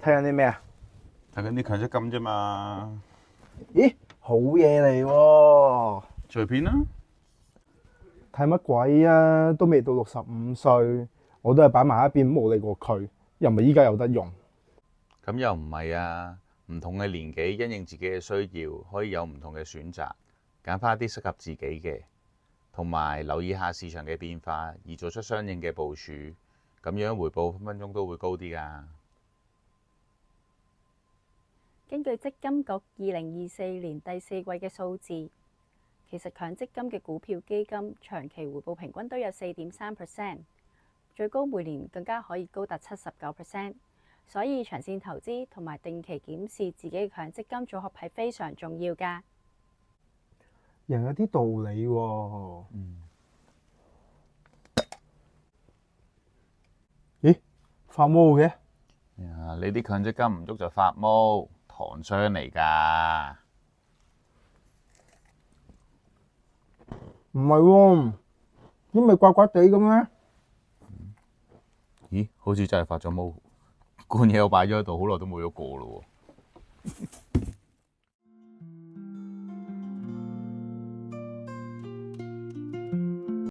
睇緊啲咩啊？睇緊啲強積金啫嘛，咦，好嘢嚟喎！隨便啦。睇乜鬼啊？都未到65歲，我都係擺埋一邊冇理過佢，又唔係依家有得用。咁又唔係啊，唔同嘅年紀，因應自己嘅需要，可以有唔同嘅選擇，揀翻一啲適合自己嘅，同埋留意下市場嘅變化，而做出相應嘅部署，咁樣回報分分鐘都會高啲㗎。根據積金局2024年第4季嘅數字，其實強積金嘅股票基金長期回報平均都有4.3%，最高每年更加可以高達79%。所以長線投資同埋定期檢視自己嘅強積金組合係非常重要㗎。又有啲道理喎。咦，發毛嘅？啊！你啲強積金唔足就發毛，糖霜嚟㗎。唔係喎，啲咪怪怪地嘅咩？咦？好似真係發咗毛，罐嘢我擺咗喺度，好耐都冇喐過咯喎。